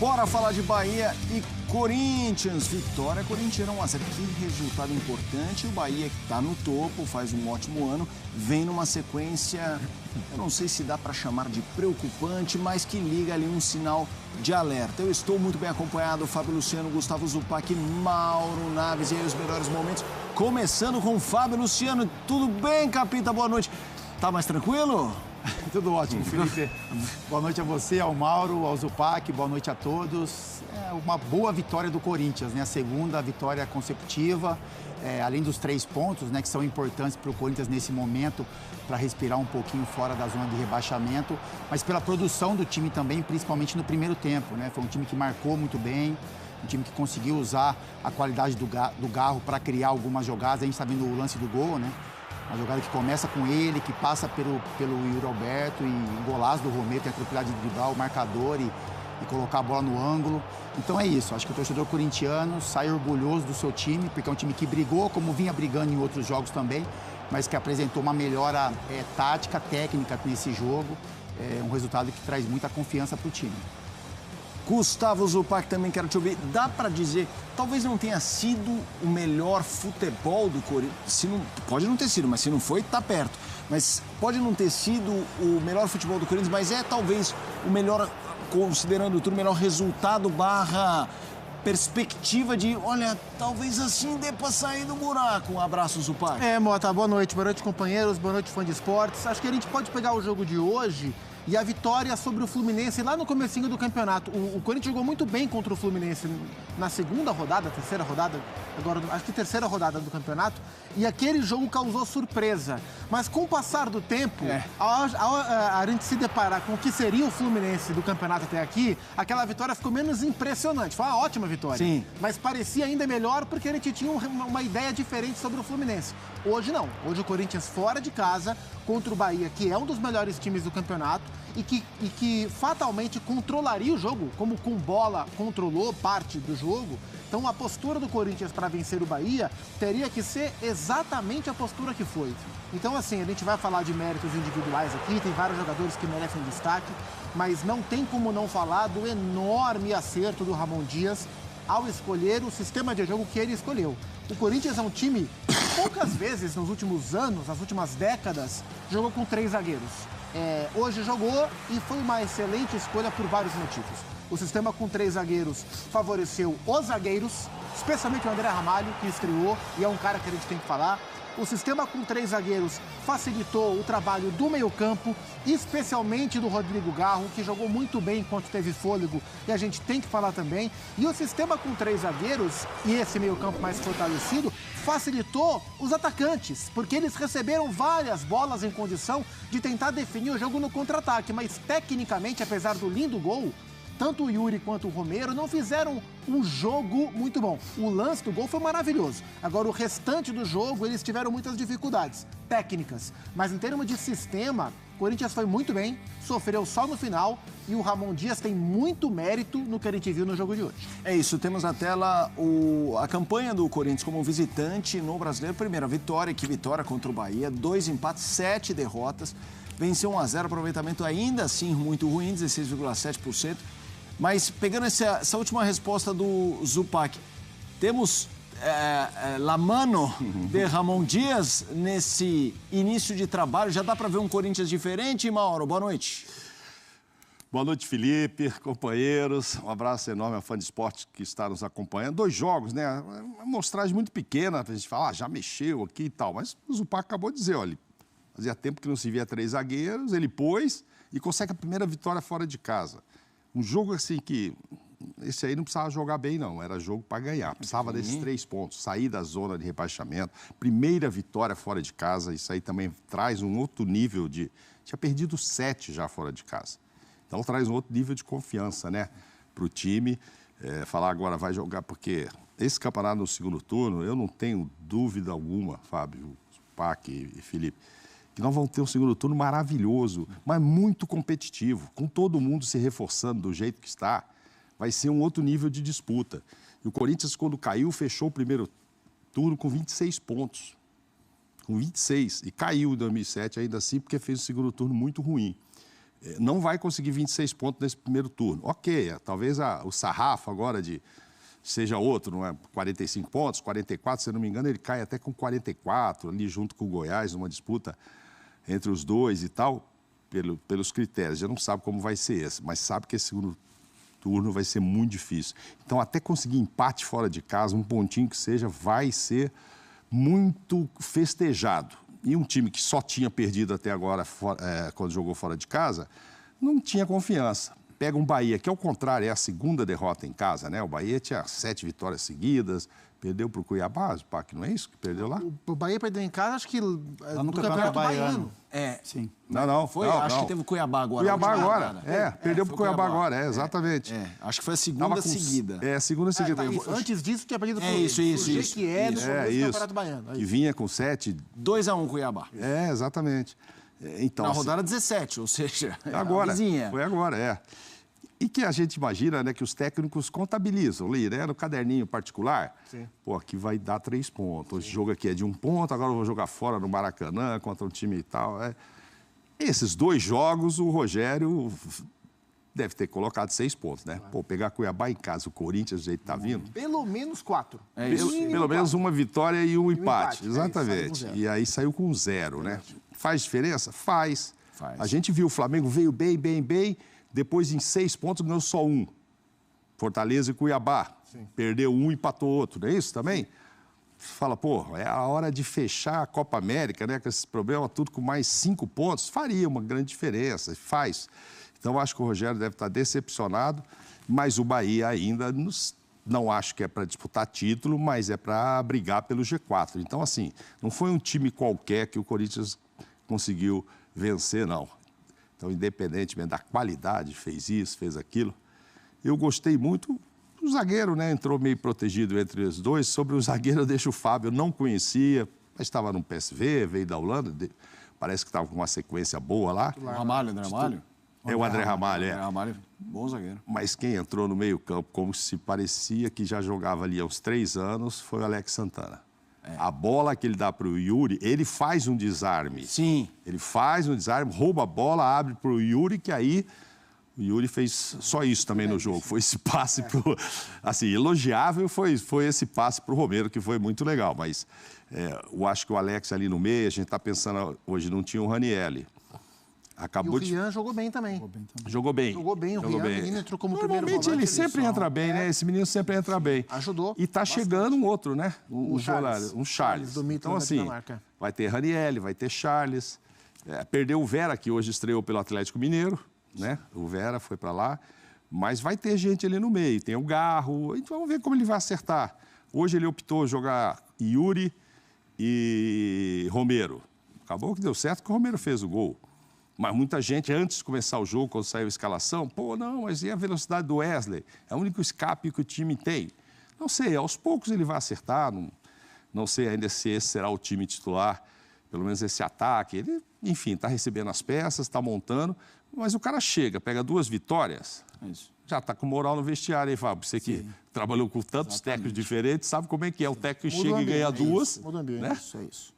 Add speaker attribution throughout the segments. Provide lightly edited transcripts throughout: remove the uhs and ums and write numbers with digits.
Speaker 1: Bora falar de Bahia e Corinthians. Vitória corintiana 1-0. Que resultado importante. O Bahia, que está no topo, faz um ótimo ano, vem numa sequência, eu não sei se dá para chamar de preocupante, mas que liga ali um sinal de alerta. Eu estou muito bem acompanhado, Fábio Luciano, Gustavo Zupac, Mauro Naves, e aí os melhores momentos. Começando com o Fábio Luciano. Tudo bem, Capita? Boa noite. Tá mais tranquilo?
Speaker 2: Tudo ótimo, Felipe. Boa noite a você, ao Mauro, ao Zupac, boa noite a todos. É uma boa vitória do Corinthians, né? A segunda vitória consecutiva, além dos 3 pontos, né, que são importantes para o Corinthians nesse momento, para respirar um pouquinho fora da zona de rebaixamento, mas pela produção do time também, principalmente no primeiro tempo, né? Foi um time que marcou muito bem, um time que conseguiu usar a qualidade do Garro para algumas jogadas. A gente está vendo o lance do gol, né? Uma jogada que começa com ele, que passa pelo Yuri Alberto, e o golaço do Romero, tem a tranquilidade de driblar o marcador e colocar a bola no ângulo. Então é isso, acho que o torcedor corintiano sai orgulhoso do seu time, porque é um time que brigou, como vinha brigando em outros jogos também, mas que apresentou uma melhora tática, técnica nesse jogo. É um resultado que traz muita confiança para o time.
Speaker 1: Gustavo Zupac, também quero te ouvir. Dá para dizer, talvez não tenha sido o melhor futebol do Corinthians. Pode não ter sido, mas se não foi, tá perto. Mas pode não ter sido o melhor futebol do Corinthians, mas é talvez o melhor, considerando tudo, o melhor resultado barra perspectiva de, olha, talvez assim dê para sair do buraco. Um abraço, Zupac.
Speaker 3: Mota, boa noite companheiros, boa noite fã de esportes. Acho que a gente pode pegar o jogo de hoje e a vitória sobre o Fluminense lá no comecinho do campeonato. O Corinthians jogou muito bem contra o Fluminense na segunda rodada, terceira rodada, agora acho que terceira rodada do campeonato, e aquele jogo causou surpresa. Mas com o passar do tempo, a gente se deparar com o que seria o Fluminense do campeonato até aqui, aquela vitória ficou menos impressionante. Foi uma ótima vitória.
Speaker 1: Sim.
Speaker 3: Mas parecia ainda melhor porque a gente tinha uma ideia diferente sobre o Fluminense. Hoje não. Hoje o Corinthians fora de casa contra o Bahia, que é um dos melhores times do campeonato e que fatalmente controlaria o jogo, como com bola controlou parte do jogo. Então a postura do Corinthians para vencer o Bahia teria que ser exatamente a postura que foi. Então assim, a gente vai falar de méritos individuais aqui, tem vários jogadores que merecem destaque, mas não tem como não falar do enorme acerto do Ramon Dias ao escolher o sistema de jogo que ele escolheu. O Corinthians é um time que poucas vezes nos últimos anos, nas últimas décadas, jogou com 3 zagueiros. Hoje jogou e foi uma excelente escolha por vários motivos. O sistema com 3 zagueiros favoreceu os zagueiros, especialmente o André Ramalho, que estreou e é um cara que a gente tem que falar. O sistema com 3 zagueiros facilitou o trabalho do meio-campo, especialmente do Rodrigo Garro, que jogou muito bem enquanto teve fôlego, e a gente tem que falar também. E o sistema com 3 zagueiros e esse meio-campo mais fortalecido facilitou os atacantes, porque eles receberam várias bolas em condição de tentar definir o jogo no contra-ataque, mas tecnicamente, apesar do lindo gol, tanto o Yuri quanto o Romero não fizeram um jogo muito bom. O lance do gol foi maravilhoso. Agora, o restante do jogo, eles tiveram muitas dificuldades técnicas. Mas em termos de sistema, o Corinthians foi muito bem, sofreu só no final e o Ramon Dias tem muito mérito no que a gente viu no jogo de hoje.
Speaker 1: É isso, temos na tela a campanha do Corinthians como visitante no Brasileiro. Primeira vitória, que vitória contra o Bahia, 2 empates, 7 derrotas. Venceu 1-0, aproveitamento ainda assim muito ruim, 16,7%. Mas pegando essa última resposta do Zupac, temos la mano de Ramon Dias nesse início de trabalho. Já dá para ver um Corinthians diferente, Mauro? Boa noite.
Speaker 4: Boa noite, Felipe, companheiros. Um abraço enorme a fã de esporte que está nos acompanhando. 2 jogos, né? Uma amostragem muito pequena para a gente falar, já mexeu aqui e tal. Mas o Zupac acabou de dizer, olha, fazia tempo que não se via 3 zagueiros, ele pôs e consegue a primeira vitória fora de casa. Um jogo assim que, esse aí não precisava jogar bem não, era jogo para ganhar, precisava desses 3 pontos, sair da zona de rebaixamento, primeira vitória fora de casa, isso aí também traz um outro nível tinha perdido 7 já fora de casa, então traz um outro nível de confiança, né, para o time, falar agora vai jogar, porque esse campeonato no segundo turno, eu não tenho dúvida alguma, Fábio, Pac e Felipe, que nós vamos ter um segundo turno maravilhoso, mas muito competitivo, com todo mundo se reforçando do jeito que está, vai ser um outro nível de disputa. E o Corinthians, quando caiu, fechou o primeiro turno com 26 pontos. Com 26. E caiu em 2007 ainda assim, porque fez o segundo turno muito ruim. não vai conseguir 26 pontos nesse primeiro turno. Ok, talvez o sarrafo agora seja outro, não é? 45 pontos, 44, se eu não me engano, ele cai até com 44, ali junto com o Goiás, numa disputa entre os dois e tal, pelos critérios. Já não sabe como vai ser esse, mas sabe que esse segundo turno vai ser muito difícil. Então, até conseguir empate fora de casa, um pontinho que seja, vai ser muito festejado. E um time que só tinha perdido até agora, quando jogou fora de casa, não tinha confiança. Pega um Bahia, que ao contrário, é a segunda derrota em casa, né? O Bahia tinha 7 vitórias seguidas, perdeu para o Cuiabá, Pac, não é isso que perdeu lá?
Speaker 3: O Bahia perdeu em casa, acho que
Speaker 2: lá no Campeonato Baiano.
Speaker 1: Sim.
Speaker 4: Não.
Speaker 1: Acho que teve o Cuiabá agora.
Speaker 4: Cuiabá agora, perdeu para o Cuiabá agora, exatamente.
Speaker 1: Acho que foi a segunda seguida.
Speaker 4: Segunda seguida.
Speaker 3: Antes disso, tinha perdido
Speaker 1: pro
Speaker 3: Jequié no Campeonato Baiano.
Speaker 4: Que vinha com 7...
Speaker 1: 2-1 Cuiabá.
Speaker 4: Exatamente. Então,
Speaker 1: na rodada 17, ou seja,
Speaker 4: agora,
Speaker 1: a vizinha.
Speaker 4: Foi agora, E que a gente imagina, né, que os técnicos contabilizam ali, né, no caderninho particular.
Speaker 3: Sim.
Speaker 4: Pô, aqui vai dar 3 pontos. Esse jogo aqui é de 1 ponto, agora eu vou jogar fora no Maracanã contra um time e tal. Esses 2 jogos, o Rogério deve ter colocado 6 pontos, né? Pô, pegar Cuiabá em casa, o Corinthians, do jeito que tá vindo.
Speaker 3: Pelo menos 4.
Speaker 4: Pelo menos uma vitória e um empate. Exatamente. E aí saiu com 0, né? Faz diferença? Faz. A gente viu o Flamengo veio bem. Depois, em 6 pontos, ganhou só 1. Fortaleza e Cuiabá. Sim. Perdeu 1 e empatou outro, não é isso também? Fala, pô, é a hora de fechar a Copa América, né? Com esses problemas, tudo com mais 5 pontos, faria uma grande diferença, faz. Então, acho que o Rogério deve estar decepcionado, mas o Bahia ainda não acho que é para disputar título, mas é para brigar pelo G4. Então, assim, não foi um time qualquer que o Corinthians conseguiu vencer, não. Então, independentemente da qualidade, fez isso, fez aquilo. Eu gostei muito do zagueiro, né? Entrou meio protegido entre os dois. Sobre o zagueiro, eu deixo o Fábio, eu não conhecia, mas estava no PSV, veio da Holanda, parece que estava com uma sequência boa lá.
Speaker 1: O Ramalho, André Ramalho?
Speaker 4: É o André Ramalho,
Speaker 1: André Ramalho, bom zagueiro.
Speaker 4: Mas quem entrou no meio-campo, como se parecia que já jogava ali há uns 3 anos, foi o Alex Santana. A bola que ele dá para o Yuri, ele faz um desarme.
Speaker 1: Sim.
Speaker 4: Ele faz um desarme, rouba a bola, abre para o Yuri, que aí o Yuri fez só isso também no jogo. Foi esse passe pro... Assim, elogiável foi esse passe para o Romero, que foi muito legal. Mas eu acho que o Alex ali no meio, a gente está pensando, hoje não tinha o Ranieri.
Speaker 3: Acabou e o Rian jogou bem também.
Speaker 4: Jogou bem.
Speaker 3: O Rian, o menino entrou como primeiro volante.
Speaker 4: Normalmente ele sempre entra bem, né? Esse menino sempre entra bem.
Speaker 3: Ajudou.
Speaker 4: E tá chegando um outro, né? Um Charles.
Speaker 3: Do
Speaker 4: então, assim, vai ter Ranieri, vai ter Charles. Perdeu o Vera, que hoje estreou pelo Atlético Mineiro, né? O Vera foi para lá. Mas vai ter gente ali no meio. Tem o Garro. Então, vamos ver como ele vai acertar. Hoje ele optou jogar Yuri e Romero. Acabou que deu certo que o Romero fez o gol. Mas muita gente, antes de começar o jogo, quando saiu a escalação, pô, não, mas e a velocidade do Wesley? É o único escape que o time tem. Não sei, aos poucos ele vai acertar, não sei ainda se esse será o time titular, pelo menos esse ataque. Ele, enfim, está recebendo as peças, está montando, mas o cara chega, pega 2 vitórias, já está com moral no vestiário, hein, Fábio? Você que trabalhou com tantos técnicos diferentes, sabe como é que é? O técnico chega e ganha 2.
Speaker 2: Muda o ambiente, né? Isso.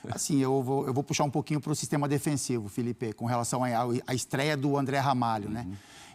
Speaker 2: Assim, eu vou puxar um pouquinho para o sistema defensivo, Felipe, com relação à estreia do André Ramalho, né?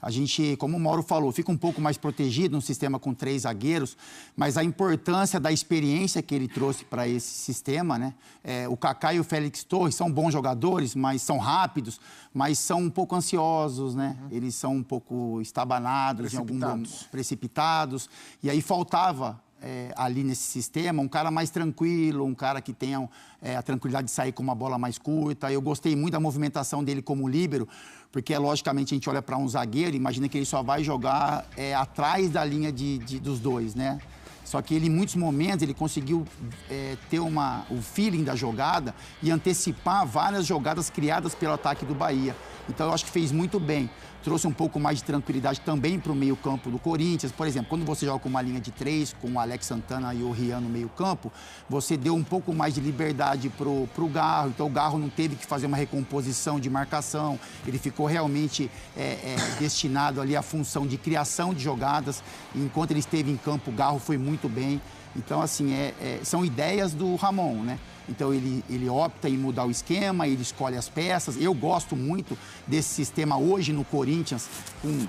Speaker 2: A gente, como o Mauro falou, fica um pouco mais protegido num sistema com 3 zagueiros, mas a importância da experiência que ele trouxe para esse sistema, né? O Kaká e o Félix Torres são bons jogadores, mas são rápidos, mas são um pouco ansiosos, né? Eles são um pouco estabanados, precipitados. E aí faltava... ali nesse sistema, um cara mais tranquilo, um cara que tenha a tranquilidade de sair com uma bola mais curta. Eu gostei muito da movimentação dele como líbero, porque, logicamente, a gente olha para um zagueiro, imagina que ele só vai jogar atrás da linha dos dois, né? Só que ele, em muitos momentos, ele conseguiu ter o feeling da jogada e antecipar várias jogadas criadas pelo ataque do Bahia. Então, eu acho que fez muito bem. Trouxe um pouco mais de tranquilidade também para o meio-campo do Corinthians. Por exemplo, quando você joga com uma linha de 3, com o Alex Santana e o Rian no meio-campo, você deu um pouco mais de liberdade para o Garro. Então, o Garro não teve que fazer uma recomposição de marcação. Ele ficou realmente destinado ali à função de criação de jogadas. E enquanto ele esteve em campo, o Garro foi muito bem. Então, assim, são ideias do Ramon, né? Então, ele opta em mudar o esquema, ele escolhe as peças. Eu gosto muito desse sistema hoje no Corinthians,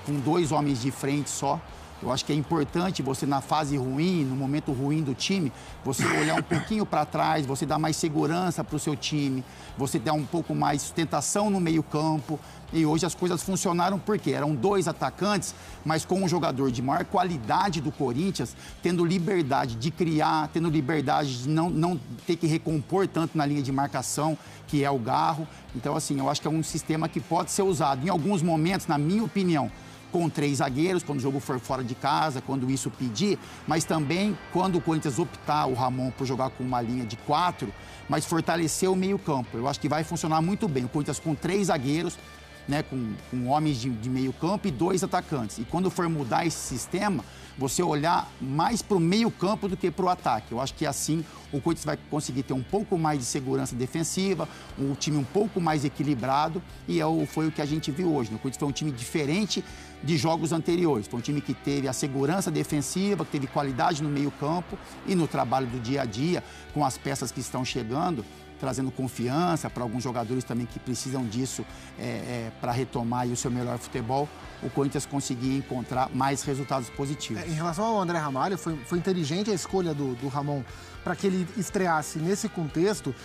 Speaker 2: com 2 homens de frente só. Eu acho que é importante você, na fase ruim, no momento ruim do time, você olhar um pouquinho para trás, você dar mais segurança para o seu time, você dar um pouco mais sustentação no meio-campo. E hoje as coisas funcionaram porque eram 2 atacantes, mas com um jogador de maior qualidade do Corinthians, tendo liberdade de criar, tendo liberdade de não ter que recompor tanto na linha de marcação, que é o Garro. Então, assim, eu acho que é um sistema que pode ser usado em alguns momentos, na minha opinião, com 3 zagueiros, quando o jogo for fora de casa, quando isso pedir, mas também quando o Corinthians optar, o Ramon, por jogar com uma linha de 4, mas fortalecer o meio-campo. Eu acho que vai funcionar muito bem. O Corinthians com 3 zagueiros, né, com homens de meio-campo e 2 atacantes. E quando for mudar esse sistema, você olhar mais para o meio-campo do que para o ataque. Eu acho que assim o Corinthians vai conseguir ter um pouco mais de segurança defensiva, um time um pouco mais equilibrado, e foi o que a gente viu hoje. O Corinthians foi um time diferente de jogos anteriores. Foi um time que teve a segurança defensiva, que teve qualidade no meio-campo e no trabalho do dia a dia, com as peças que estão chegando, trazendo confiança para alguns jogadores também que precisam disso para retomar o seu melhor futebol, o Corinthians conseguir encontrar mais resultados positivos.
Speaker 3: Em relação ao André Ramalho, foi inteligente a escolha do Ramon para que ele estreasse nesse contexto,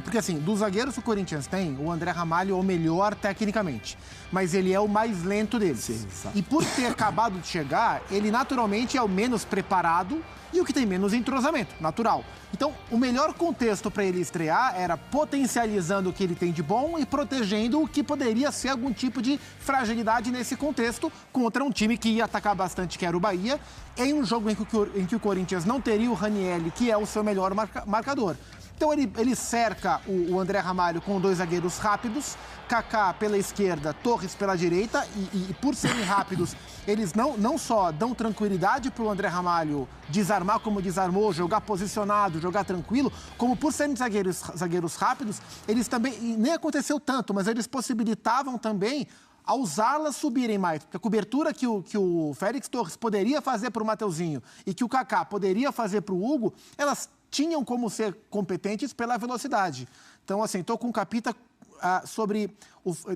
Speaker 3: porque assim, dos zagueiros que o Corinthians tem, o André Ramalho é o melhor tecnicamente, mas ele é o mais lento deles.
Speaker 2: Sim,
Speaker 3: e por ter acabado de chegar, ele naturalmente é o menos preparado e o que tem menos entrosamento, natural. Então, o melhor contexto para ele estrear era potencializando o que ele tem de bom e protegendo o que poderia ser algum tipo de fragilidade nesse contexto contra um time que ia atacar bastante, que era o Bahia, em um jogo em que o Corinthians não teria o Ranieri, que é o seu melhor marcador. Então ele cerca o André Ramalho com 2 zagueiros rápidos, Kaká pela esquerda, Torres pela direita, e por serem rápidos, eles não só dão tranquilidade para o André Ramalho desarmar como desarmou, jogar posicionado, jogar tranquilo, como por serem zagueiros rápidos, eles também, e nem aconteceu tanto, mas eles possibilitavam também aos alas subirem mais. Porque a cobertura que o Félix Torres poderia fazer para o Mateuzinho e que o Kaká poderia fazer para o Hugo, elas tinham como ser competentes pela velocidade. Então, assim, estou com o Capita sobre...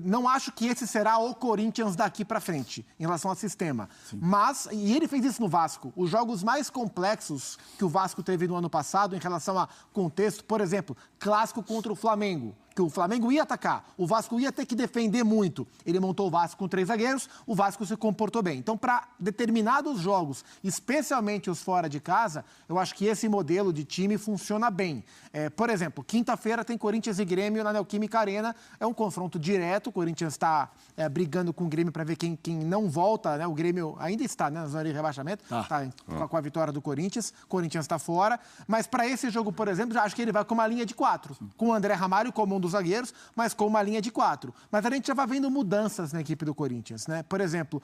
Speaker 3: Não acho que esse será o Corinthians daqui para frente, em relação ao sistema. Sim. Mas, e ele fez isso no Vasco, os jogos mais complexos que o Vasco teve no ano passado, em relação a contexto, por exemplo, clássico contra o Flamengo, que o Flamengo ia atacar, o Vasco ia ter que defender muito. Ele montou o Vasco com 3 zagueiros, o Vasco se comportou bem. Então, para determinados jogos, especialmente os fora de casa, eu acho que esse modelo de time funciona bem. Por exemplo, quinta-feira tem Corinthians e Grêmio na Neoquímica Arena, é um confronto direto, o Corinthians está brigando com o Grêmio para ver quem não volta, né? O Grêmio ainda está, né, na zona de rebaixamento, com a vitória do Corinthians, o Corinthians está fora, mas para esse jogo, por exemplo, já acho que ele vai com uma linha de 4, com o André Ramalho como um dos zagueiros, mas com uma linha de 4. Mas a gente já vai vendo mudanças na equipe do Corinthians, né? Por exemplo,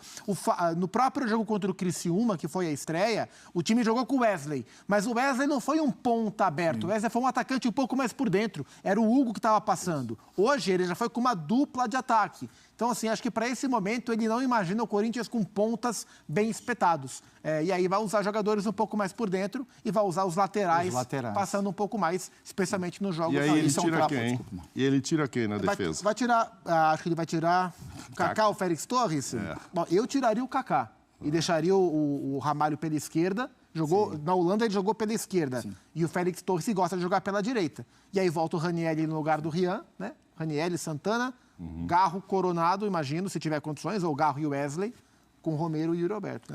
Speaker 3: no próprio jogo contra o Criciúma, que foi a estreia, o time jogou com o Wesley, mas o Wesley não foi um ponta aberto, o Wesley foi um atacante um pouco mais por dentro, era o Hugo que estava passando. Hoje ele já foi com uma dupla de ataque. Então, assim, acho que para esse momento ele não imagina o Corinthians com pontas bem espetados. E aí vai usar jogadores um pouco mais por dentro e vai usar os laterais. Passando um pouco mais, especialmente nos jogos.
Speaker 4: E aí ele tira quem? E ele tira quem na defesa?
Speaker 3: Vai tirar, acho que ele vai tirar o Kaká, o Félix Torres. Bom, eu tiraria o Kaká e deixaria o Ramalho pela esquerda. Na Holanda ele jogou pela esquerda. Sim. E o Félix Torres gosta de jogar pela direita. E aí volta o Ranieri no lugar do Rian, né? Ranieri, Santana, Garro, Coronado, imagino, se tiver condições, ou Garro e Wesley, com Romero e Yuri Alberto.